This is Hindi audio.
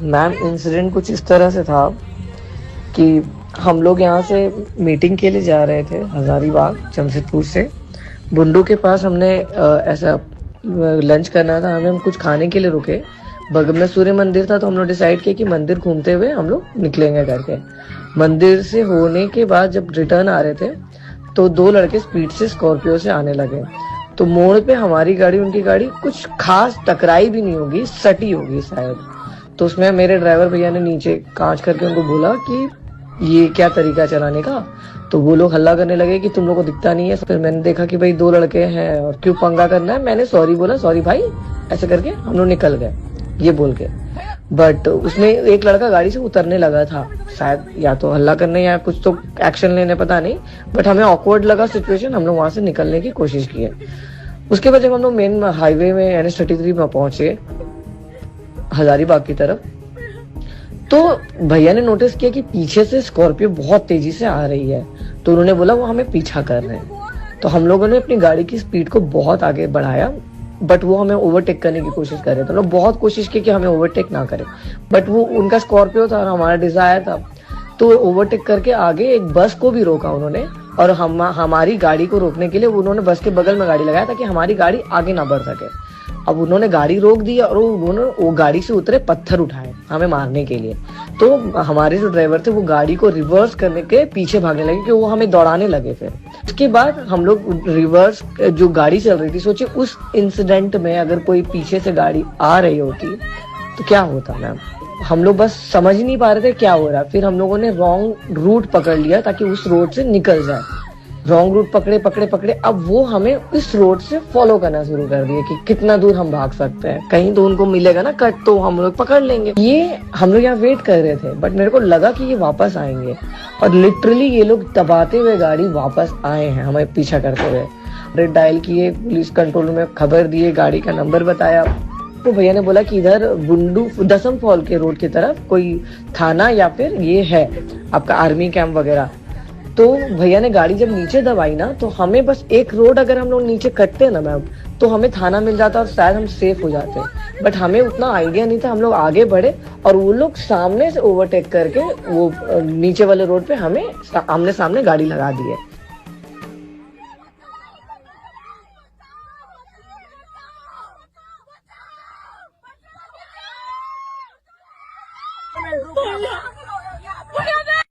मैम इंसिडेंट कुछ इस तरह से था कि हम लोग यहाँ से मीटिंग के लिए जा रहे थे हजारीबाग जमशेदपुर से। बुंडू के पास हमने ऐसा लंच करना था, हमें हम कुछ खाने के लिए रुके। बगल में सूर्य मंदिर था तो हम लोग डिसाइड किया कि मंदिर घूमते हुए हम लोग निकलेंगे करके। मंदिर से होने के बाद जब रिटर्न आ रहे थे तो दो लड़के स्पीड से स्कॉर्पियो से आने लगे। तो मोड़ पे हमारी गाड़ी उनकी गाड़ी कुछ खास टकराई भी नहीं होगी, सटी होगी शायद। तो उसमें मेरे ड्राइवर भैया ने नीचे कांच करके उनको बोला कि ये क्या तरीका चलाने का। तो वो लोग हल्ला करने लगे कि तुम लोग को दिखता नहीं है। फिर मैंने देखा कि भाई दो लड़के हैं और क्यों पंगा करना है। मैंने सॉरी बोला, सॉरी भाई, ऐसे करके हम लोग निकल गए ये बोल के। बट उसमें एक लड़का गाड़ी से उतरने लगा था, शायद या तो हल्ला करने या कुछ तो एक्शन लेने, पता नहीं। बट हमें ऑकवर्ड लगा सिचुएशन, हम लोग वहां से निकलने की कोशिश की है। उसके बाद जब हम लोग मेन हाईवे में NH33 में पहुंचे हजारीबाग की तरफ, तो भैया ने नोटिस किया कि पीछे से स्कॉर्पियो बहुत तेजी से आ रही है। तो उन्होंने बोला वो हमें पीछा कर रहे हैं। तो हम लोगों ने अपनी गाड़ी की स्पीड को बहुत आगे बढ़ाया, बट वो हमें ओवरटेक करने की कोशिश कर रहे थे। तो लोग बहुत कोशिश की कि हमें ओवरटेक ना करें, बट वो उनका स्कॉर्पियो था और हमारा डिजायर था। तो ओवरटेक करके आगे एक बस को भी रोका उन्होंने, और हमारी गाड़ी को रोकने के लिए उन्होंने बस के बगल में गाड़ी लगाया ताकि हमारी गाड़ी आगे ना बढ़ सके। अब उन्होंने गाड़ी रोक दी और उन्होंने वो गाड़ी से उतरे पत्थर उठाए हमें मारने के लिए। तो हमारे जो ड्राइवर थे वो गाड़ी को रिवर्स करने के पीछे भागने लगे कि वो हमें दौड़ाने लगे। फिर उसके बाद हम लोग रिवर्स, जो गाड़ी चल रही थी, सोचिए उस इंसिडेंट में अगर कोई पीछे से गाड़ी आ रही होती तो क्या होता मैम। हम लोग बस समझ नहीं पा रहे थे क्या हो रहा। फिर हम लोगों ने रॉन्ग रूट पकड़ लिया ताकि उस रोड से निकल जाए। रॉन्ग रूट पकड़े अब वो हमें इस रोड से फॉलो करना शुरू कर दिए कि कितना दूर हम भाग सकते हैं, कहीं तो उनको मिलेगा ना कट तो हम लोग पकड़ लेंगे। ये हम लोग यहाँ वेट कर रहे थे, बट मेरे को लगा कि ये वापस आएंगे, और लिटरली ये लोग दबाते हुए गाड़ी वापस आए हैं हमें पीछा करते हुए। रेड डायल किए, पुलिस कंट्रोल में खबर दिए, गाड़ी का नंबर बताया। तो भैया ने बोला कि इधर बुंडू दसम फॉल के रोड की तरफ कोई थाना या फिर ये है आपका आर्मी कैंप वगैरह। तो भैया ने गाड़ी जब नीचे दबाई ना, तो हमें बस एक रोड अगर हम लोग नीचे कटते ना मैम, तो हमें थाना मिल जाता और शायद हम सेफ हो जाते। बट हमें उतना आइडिया नहीं था। हम लोग आगे बढ़े और वो लोग सामने से ओवरटेक करके वो नीचे वाले रोड पे हमें आमने सामने गाड़ी लगा दी है।